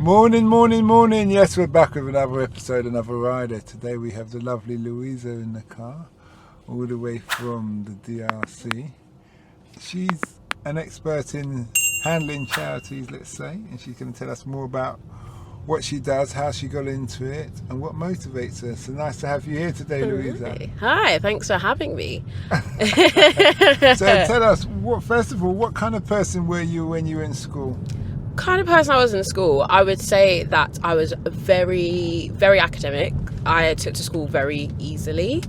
Morning, morning, morning. Yes, we're back with another episode, another rider. Today we have the lovely Louisa in the car, all the way from the DRC. She's an expert in handling charities, let's say, and she's going to tell us more about what she does, how she got into it, and what motivates her. So nice to have you here today, Louisa. Hi, thanks for having me. So tell us, first of all, what kind of person were you when you were in school? Kind of person I was in school, I would say that I was very, very academic. I took to school very easily,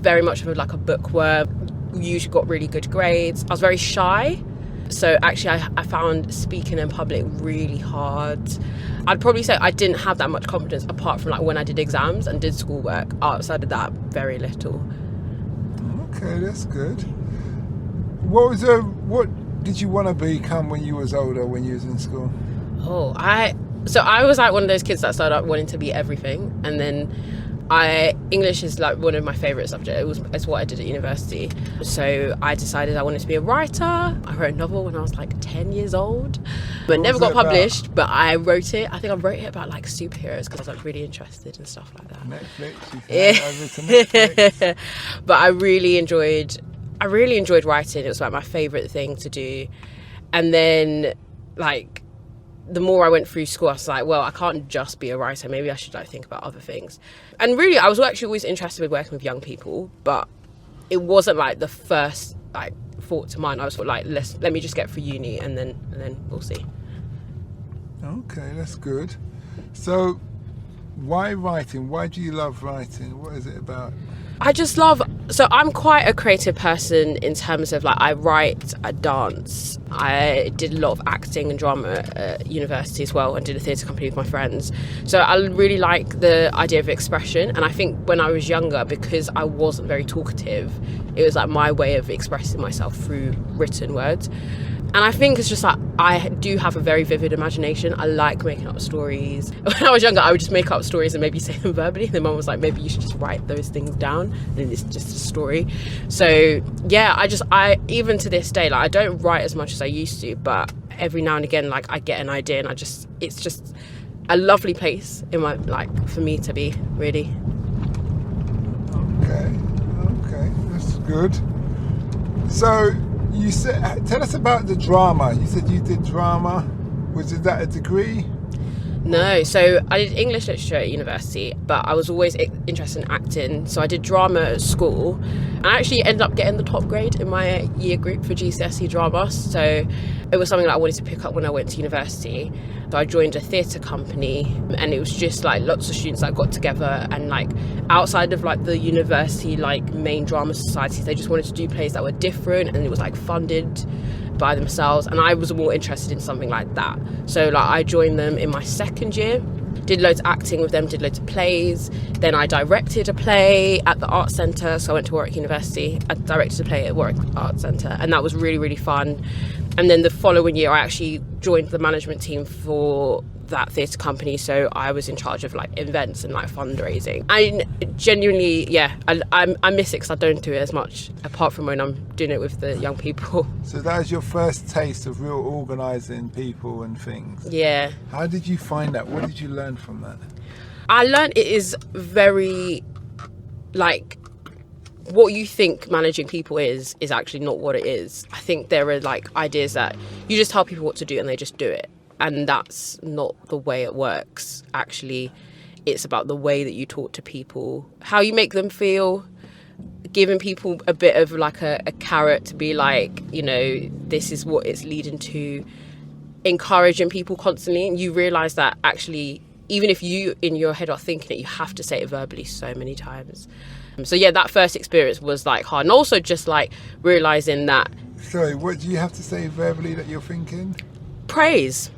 very much of like a bookworm, usually got really good grades. I was very shy, so actually I found speaking in public really hard. I'd probably say I didn't have that much confidence apart from like when I did exams and did schoolwork. Outside of that, very little. Okay, that's good. What did you want to become when you was older, when you was in school? I was like one of those kids that started out wanting to be everything, and then English is like one of my favourite subjects. It's what I did at university. So I decided I wanted to be a writer. I wrote a novel when I was like 10 years old, but never got published. But I wrote it. I think I wrote it about like superheroes because I was like really interested in stuff like that. Netflix. Over to Netflix. But I really enjoyed writing. It was like my favourite thing to do. And then like the more I went through school, I was like, well, I can't just be a writer. Maybe I should like think about other things. And really, I was actually always interested with working with young people, but it wasn't like the first like thought to mind. I was sort of like, let me just get through uni and then we'll see. Okay, that's good. So why writing? Why do you love writing? What is it about? So I'm quite a creative person in terms of like I write, I dance. I did a lot of acting and drama at university as well and did a theatre company with my friends. So I really like the idea of expression, and I think when I was younger, because I wasn't very talkative, it was like my way of expressing myself through written words. And I think it's just like I do have a very vivid imagination. I like making up stories. When I was younger, I would just make up stories and maybe say them verbally. And then mum was like, maybe you should just write those things down and it's just a story. So yeah, I even to this day, like I don't write as much as I used to, but every now and again, like I get an idea and it's just a lovely place in my, like for me to be, really. Okay, that's good. So you said, tell us about the drama. You said you did drama. Was that a degree? No, so I did English literature at university, but I was always interested in acting. So I did drama at school, and I actually ended up getting the top grade in my year group for GCSE drama. So it was something that I wanted to pick up when I went to university. So I joined a theatre company, and it was just like lots of students that got together, and like outside of like the university like main drama societies, they just wanted to do plays that were different, and it was like funded by themselves, and I was more interested in something like that. So like I joined them in my second year, did loads of acting with them, did loads of plays. Then I directed a play at the Arts Centre, so I went to Warwick University. I directed a play at Warwick Arts Centre, and that was really, really fun. And then the following year, I actually joined the management team for that theatre company, so I was in charge of like events and like fundraising. I genuinely, I miss it because I don't do it as much, apart from when I'm doing it with the young people. So that was your first taste of real organising people and things? Yeah. How did you find that? What did you learn from that? I learned it is very, like, what you think managing people is actually not what it is. I think there are like ideas that you just tell people what to do and they just do it. And that's not the way it works. Actually, it's about the way that you talk to people, how you make them feel, giving people a bit of like a carrot to be like, you know, this is what it's leading to, encouraging people constantly. And you realise that actually, even if you in your head are thinking it, you have to say it verbally so many times. So yeah, that first experience was like hard. And also just like realising that... Sorry, what do you have to say verbally that you're thinking? Praise.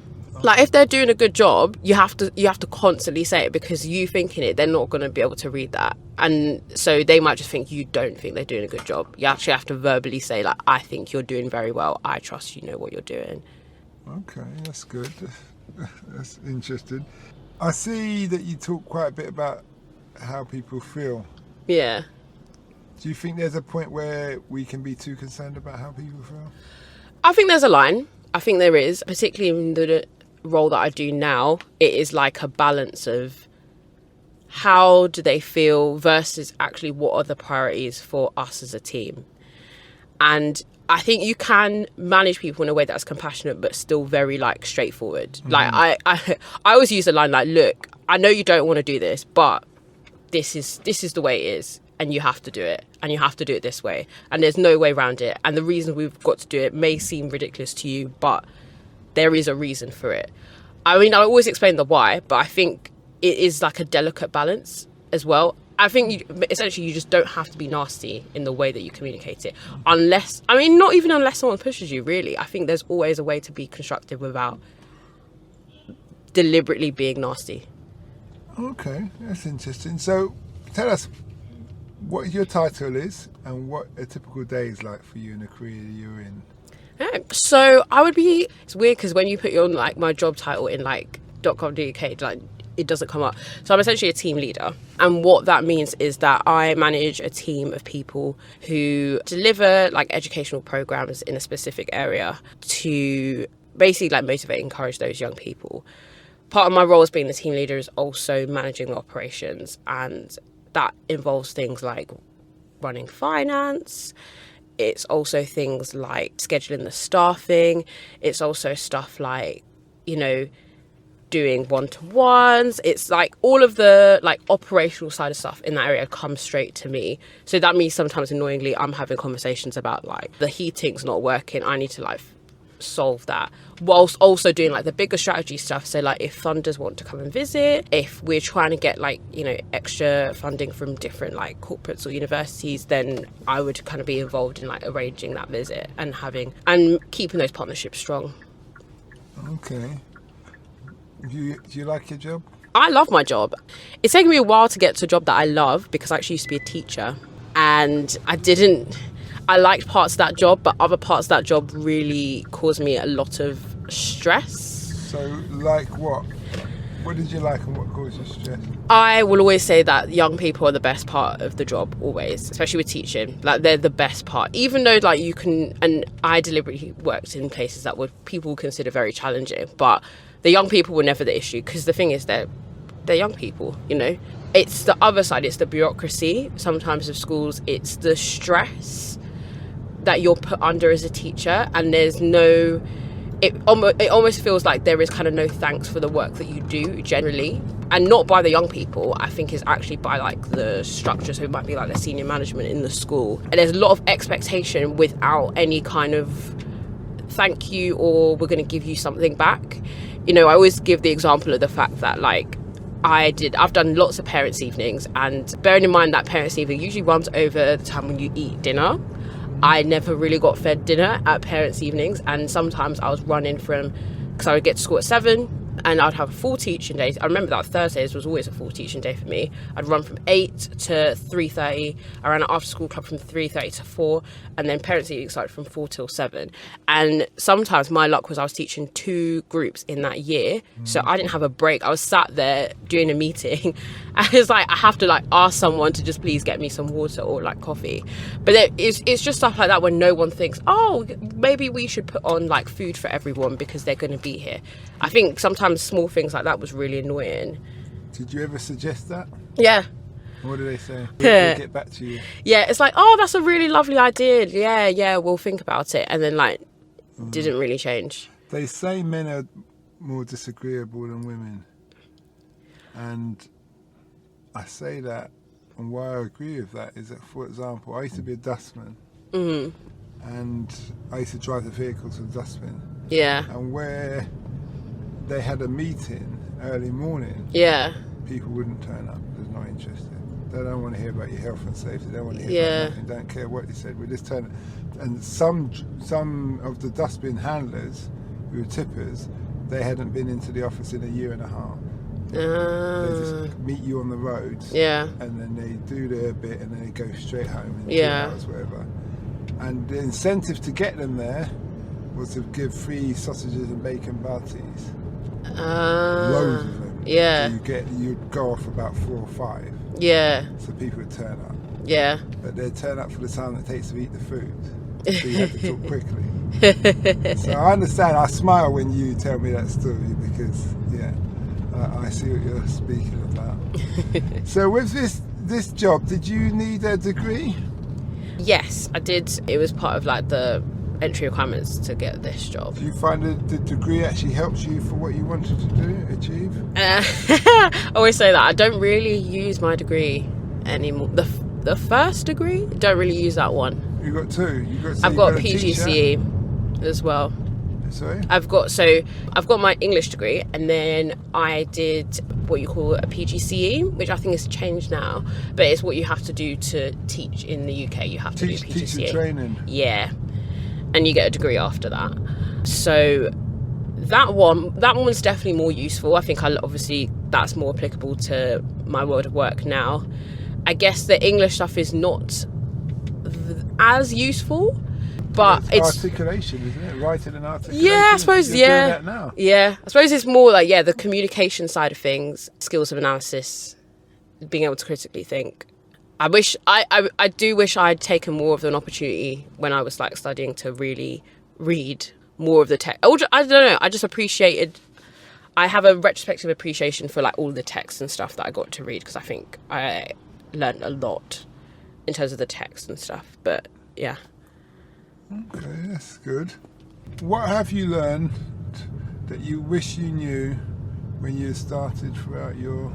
Like if they're doing a good job, you have to constantly say it, because you thinking it, they're not going to be able to read that, and so they might just think you don't think they're doing a good job. You actually have to verbally say like, I think you're doing very well, I trust you know what you're doing. Okay, that's good. That's interesting. I see that you talk quite a bit about how people feel. Yeah. Do you think there's a point where we can be too concerned about how people feel? I think there's a line. I think there is, particularly in the role that I do now, it is like a balance of how do they feel versus actually what are the priorities for us as a team. And I think you can manage people in a way that's compassionate but still very like straightforward. Like I always use a line like, look, I know you don't want to do this, but this is the way it is, and you have to do it, and you have to do it this way, and there's no way around it, and the reason we've got to do it may seem ridiculous to you, but there is a reason for it. I mean, I always explain the why, but I think it is like a delicate balance as well. I think essentially you just don't have to be nasty in the way that you communicate it, unless, I mean, not even unless someone pushes you, really. I think there's always a way to be constructive without deliberately being nasty. Okay, that's interesting. So tell us what your title is and what a typical day is like for you in the career you're in. So I would be, it's weird because when you put your like my job title in like .com.uk, like it doesn't come up. So I'm essentially a team leader, and what that means is that I manage a team of people who deliver like educational programs in a specific area to basically like motivate and encourage those young people. Part of my role as being the team leader is also managing the operations, and that involves things like running finance. It's also things like scheduling the staffing. It's also stuff like, you know, doing one-to-ones. It's like all of the like operational side of stuff in that area comes straight to me. So that means sometimes annoyingly I'm having conversations about like the heating's not working. I need to like solve that, whilst also doing like the bigger strategy stuff. So like if funders want to come and visit, if we're trying to get like, you know, extra funding from different like corporates or universities, then I would kind of be involved in like arranging that visit and keeping those partnerships strong. Okay. Do you like your job? I love my job. It's taken me a while to get to a job that I love, because I actually used to be a teacher, and I liked parts of that job, but other parts of that job really caused me a lot of stress. So, like what? What did you like and what caused you stress? I will always say that young people are the best part of the job, always, especially with teaching. Like, they're the best part. Even though, like, you can... And I deliberately worked in places that people consider very challenging, but the young people were never the issue, because the thing is they're young people, you know? It's the other side. It's the bureaucracy, sometimes of schools. It's the stress that you're put under as a teacher, and there's no, it almost feels like there is kind of no thanks for the work that you do generally, and not by the young people. I think it's actually by like the structure. So it might be like the senior management in the school, and there's a lot of expectation without any kind of thank you or we're going to give you something back. You know, I always give the example of the fact that like I've done lots of parents' evenings, and bearing in mind that parents' evening usually runs over the time when you eat dinner. I never really got fed dinner at parents' evenings, and sometimes I was running because I would get to school at 7 and I'd have a full teaching day. I remember that Thursdays was always a full teaching day for me. I'd run from 8 to 3:30. I ran an after school club from 3:30 to 4, and then parents' evening started from 4 till 7. And sometimes my luck was I was teaching 2 groups in that year, so I didn't have a break. I was sat there doing a meeting, and it's like I have to like ask someone to just please get me some water or like coffee. But it's just stuff like that when no one thinks, oh, maybe we should put on like food for everyone because they're going to be here. I think sometimes small things like that was really annoying. Did you ever suggest that? Yeah. What do they say? Did they get back to you? Yeah, it's like, oh, that's a really lovely idea. Yeah, we'll think about it. And then like, didn't really change. They say men are more disagreeable than women. And I say that, and why I agree with that is that, for example, I used to be a dustman. And I used to drive the vehicle to the dustbin. Yeah. And where they had a meeting early morning, people wouldn't turn up. They're not interested. They don't want to hear about your health and safety. They don't want to hear about nothing. They don't care what you said. We just turn it. And some of the dustbin handlers who were tippers, they hadn't been into the office in a year and a half. They just meet you on the roads, and then they do their bit, and then they go straight home in 2 hours, whatever. And the incentive to get them there was to give free sausages and bacon parties. Loads of them. Yeah. So you'd go off about 4 or 5. Yeah. So people would turn up. Yeah. But they'd turn up for the time it takes to eat the food. so you had to talk quickly. So I understand. I smile when you tell me that story because, yeah, I see what you're speaking about. So with this job, did you need a degree? Yes, I did. It was part of like the entry requirements to get this job. Do you find that the degree actually helps you for what you wanted to achieve? I always say that I don't really use my degree anymore. The first degree, don't really use that one. You got two. I've got PGCE as well. Sorry? I've got my English degree, and then I did what you call a PGCE, which I think has changed now, but it's what you have to do to teach in the UK. You have to do PGCE. Teacher training. Yeah, and you get a degree after that. So that one's definitely more useful. I think that's more applicable to my world of work now. I guess the English stuff is not as useful. But it's articulation, isn't it? Writing and articulation. Yeah, I suppose. You're doing that now. Yeah, I suppose it's more like the communication side of things, skills of analysis, being able to critically think. I do wish I'd taken more of an opportunity when I was like studying to really read more of the text. I don't know. I just appreciated. I have a retrospective appreciation for like all the texts and stuff that I got to read because I think I learned a lot in terms of the text and stuff. But yeah. Okay, that's good. What have you learned that you wish you knew when you started throughout your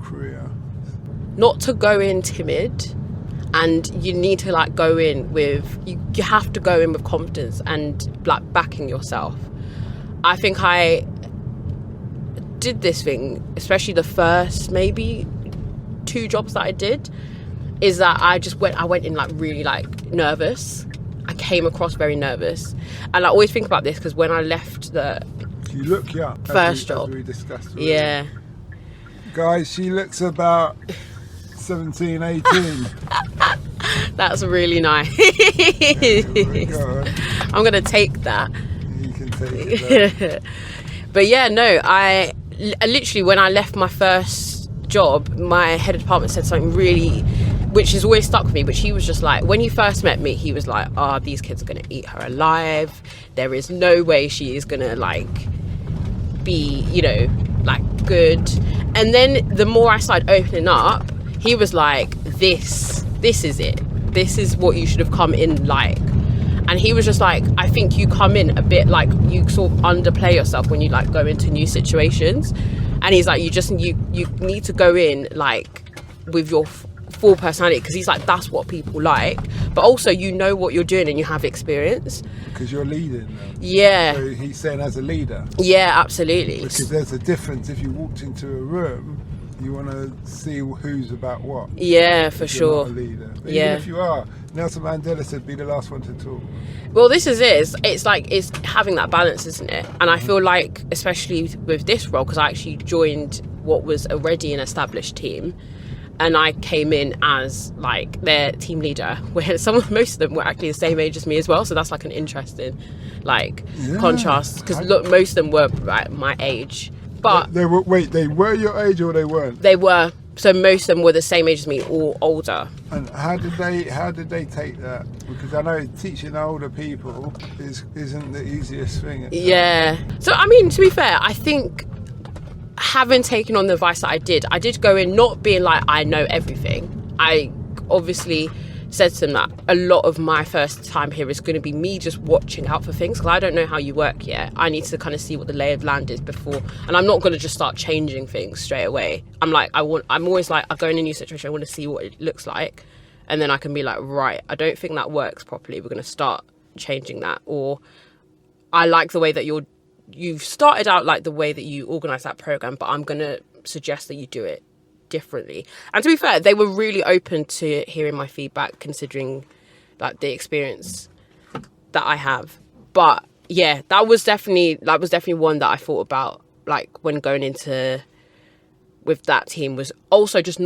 career? Not to go in timid, and you need to like go in with you have to go in with confidence and like backing yourself. I think I did this thing, especially the first maybe 2 jobs that I did, is that I went in like really like nervous. I came across very nervous, and I always think about this because when I left the you look young, first job, as we discussed already. Yeah, guys, she looks about 17, 18. That's really nice. I'm gonna take that. You can take it. But yeah, no, I literally when I left my first job, my head of department said something really, which has always stuck with me, which he was just like, when he first met me, he was like, these kids are going to eat her alive. There is no way she is going to like be, like good. And then the more I started opening up, he was like, this is it. This is what you should have come in like. And he was just like, I think you come in a bit like you sort of underplay yourself when you like go into new situations. And he's like, you need to go in like with your full personality, because he's like, that's what people like, but also you know what you're doing and you have experience because you're leading them. Yeah, so he's saying as a leader. Yeah, absolutely. Because there's a difference. If you walked into a room, you want to see who's about what. Yeah, for sure. Not a leader. But yeah, even if you are, Nelson Mandela said, be the last one to talk. Well, this is it. It's having that balance, isn't it? And I feel like, especially with this role, because I actually joined what was already an established team, and I came in as like their team leader, where most of them were actually the same age as me as well. So that's like an interesting contrast, because look, most of them were my age. But they were your age or they weren't? They were. So most of them were the same age as me or older. And how did they take that? Because I know teaching older people isn't the easiest thing. Yeah. So I mean, to be fair, I think having taken on the advice that I did go in not being like I know everything. I obviously said to them that a lot of my first time here is going to be me just watching out for things, because I don't know how you work yet. I need to kind of see what the lay of land is before, and I'm not going to just start changing things straight away. I'm always like, I go in a new situation, I want to see what it looks like, and then I can be like, right, I don't think that works properly, we're going to start changing that. Or I like the way that you've started out, like the way that you organise that program, but I'm going to suggest that you do it differently. And to be fair, they were really open to hearing my feedback, considering like the experience that I have. But yeah, that was definitely one that I thought about, like when going into with that team, was also just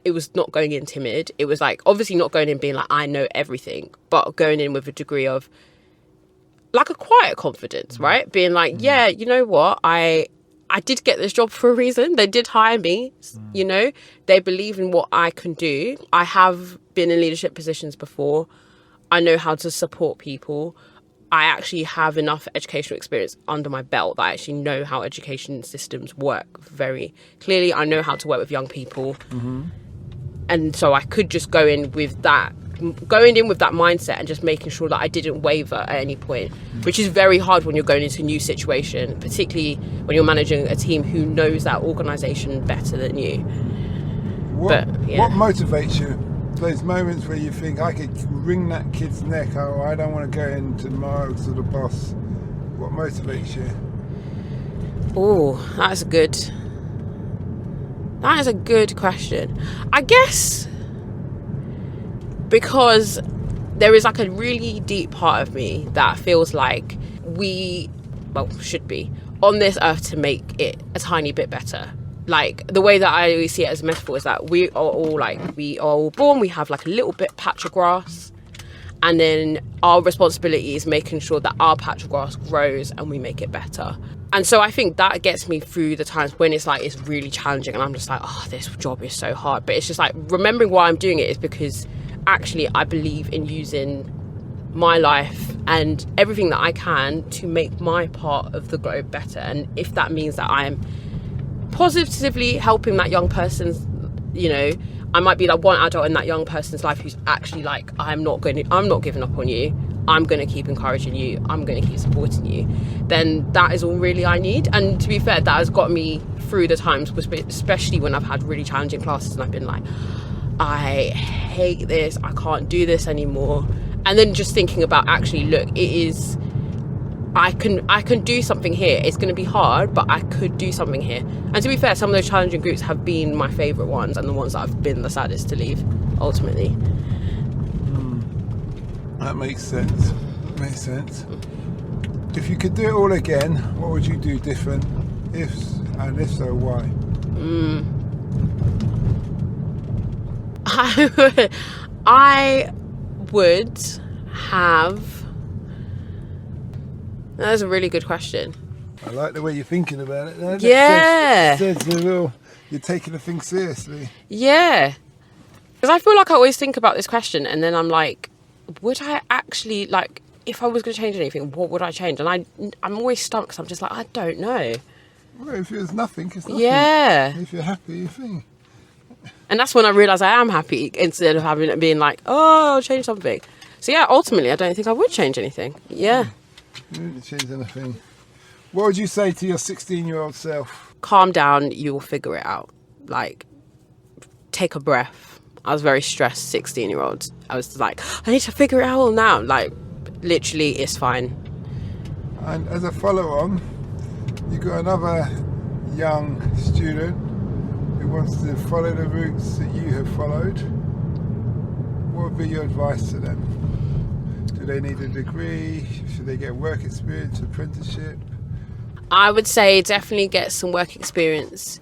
it was not going in timid. It was like obviously not going in being like I know everything, but going in with a degree of like a quiet confidence, right? Being like, yeah, you know what, I did get this job for a reason. They did hire me, they believe in what I can do. I have been in leadership positions before. I know how to support people. I actually have enough educational experience under my belt that I actually know how education systems work very clearly. I know how to work with young people. And so I could just going in with that mindset and just making sure that I didn't waver at any point, which is very hard when you're going into a new situation, particularly when you're managing a team who knows that organisation better than you. What motivates you? Those moments where you think, I could wring that kid's neck, oh, I don't want to go into Miles or the boss. What motivates you? Oh, that is a good question. I guess because there is like a really deep part of me that feels like we should be on this earth to make it a tiny bit better. Like, the way that I always see it as a metaphor is that we are all born, we have like a little bit patch of grass, and then our responsibility is making sure that our patch of grass grows and we make it better. And so I think that gets me through the times when it's like, it's really challenging and I'm just like, oh, this job is so hard. But it's just like, remembering why I'm doing it is because actually I believe in using my life and everything that I can to make my part of the globe better. And if that means that I am positively helping that young person, you know, I might be like one adult in that young person's life who's actually like, I'm not giving up on you, I'm going to keep encouraging you, I'm going to keep supporting you, then that is all really I need. And to be fair, that has got me through the times, especially when I've had really challenging classes and I've been like, I hate this, I can't do this anymore. And then just thinking about, actually, look, it is, I can do something here. It's going to be hard, but I could do something here. And to be fair, some of those challenging groups have been my favourite ones and the ones that have been the saddest to leave, ultimately. That makes sense. If you could do it all again, what would you do different? If so, why? I would have... That's a really good question. I like the way you're thinking about it. That yeah. You're taking the thing seriously. Yeah. Because I feel like I always think about this question and then I'm like, would I actually, like, if I was going to change anything, what would I change? And I'm always stumped because I'm just like, I don't know. Well, if there's nothing, it's nothing. Yeah. If you're happy, you think. And that's when I realise I am happy instead of being like, oh, I'll change something. So yeah, ultimately, I don't think I would change anything. Yeah. You wouldn't change anything. What would you say to your 16-year-old self? Calm down, you will figure it out. Like, take a breath. I was very stressed, 16-year-old. I was like, I need to figure it out all now. Like, literally, it's fine. And as a follow-on, you got another young student who wants to follow the routes that you have followed. What would be your advice to them? Do they need a degree? Should they get work experience, apprenticeship? I would say definitely get some work experience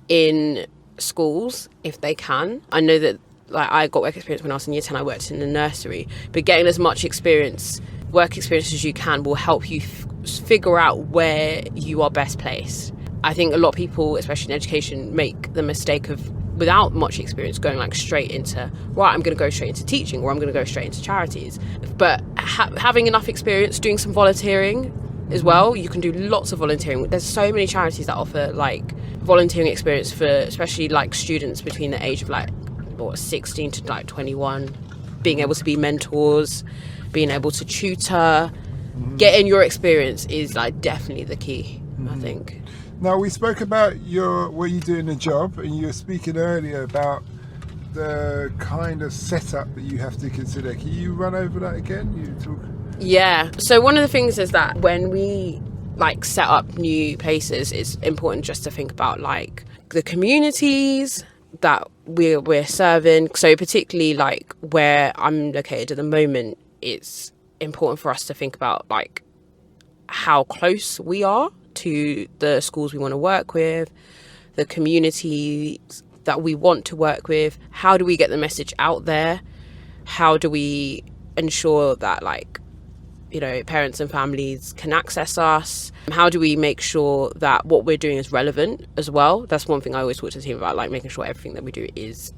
in schools if they can. I know that, like, I got work experience when I was in year 10. I worked in a nursery, but getting as much work experience as you can will help you figure out where you are best placed. I think a lot of people, especially in education, make the mistake of, without much experience, going like straight into, right, I'm going to go straight into teaching, or I'm going to go straight into charities. But having enough experience, doing some volunteering as well, you can do lots of volunteering. There's so many charities that offer like volunteering experience for especially like students between the age of like 16 to like 21, being able to be mentors, being able to tutor. Getting your experience is like definitely the key, I think. Now, we spoke about what you do in the job, and you were speaking earlier about the kind of setup that you have to consider. Can you run over that again? Yeah. So one of the things is that when we like set up new places, it's important just to think about like the communities that we're serving. So particularly like where I'm located at the moment, it's important for us to think about like how close we are to the schools we want to work with, the communities that we want to work with. How do we get the message out there? How do we ensure that, like, you know, parents and families can access us? How do we make sure that what we're doing is relevant as well? That's one thing I always talk to the team about, like making sure everything that we do is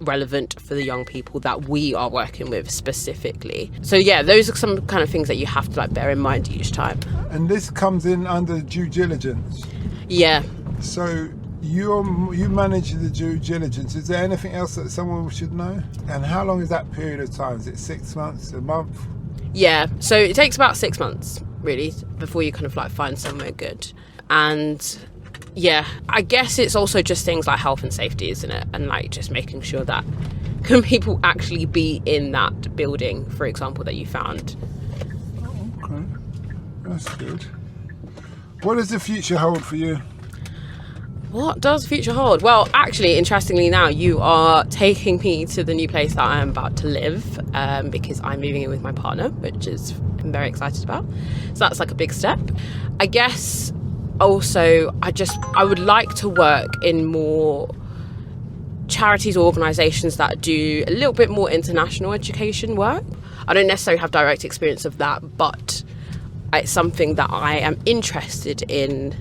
relevant for the young people that we are working with specifically. So yeah, those are some kind of things that you have to like bear in mind each time. And this comes in under due diligence. Yeah. So you manage the due diligence. Is there anything else that someone should know? And how long is that period of time? Is it 6 months, a month? Yeah, so it takes about 6 months really before you kind of like find somewhere good. And yeah, I guess it's also just things like health and safety, isn't it? And like just making sure that can people actually be in that building, for example, that you found. Okay, that's good. What does the future hold for you? What does the future hold? Well, actually, interestingly now, you are taking me to the new place that I am about to live, because I'm moving in with my partner, which I'm very excited about. So that's like a big step. I guess also, I would like to work in more charities or organisations that do a little bit more international education work. I don't necessarily have direct experience of that, but it's something that I am interested in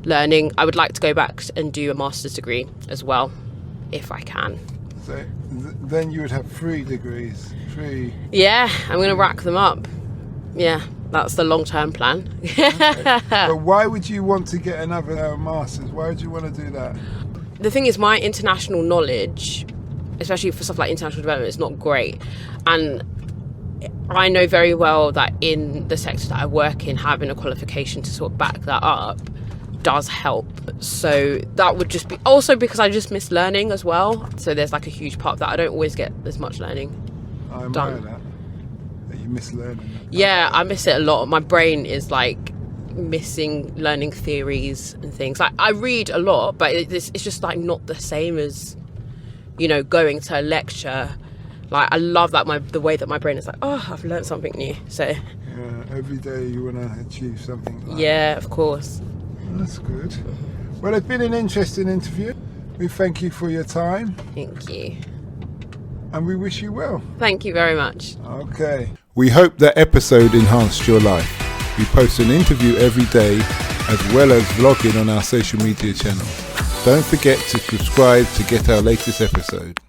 learning. I would like to go back and do a master's degree as well, if I can. So then you would have 3 degrees. 3. Yeah, I'm going to rack them up. Yeah, that's the long-term plan. Okay. But why would you want to get another master's? Why would you want to do that? The thing is, my international knowledge, especially for stuff like international development, is not great. And I know very well that in the sector that I work in, having a qualification to sort of back that up does help. So that would just be also because I just miss learning as well. So there's like a huge part of that. I don't always get as much learning I done. admire that you miss learning. Yeah, I miss it a lot. My brain is like missing learning theories and things. Like I read a lot, but it's just like not the same as, you know, going to a lecture. Like I love that the way that my brain is like, oh, I've learned something new. So yeah, every day you want to achieve something like yeah, of course. That's good. Well, it's been an interesting interview. We thank you for your time. Thank you. And we wish you well. Thank you very much. Okay. We hope that episode enhanced your life. We post an interview every day as well as vlogging on our social media channels. Don't forget to subscribe to get our latest episode.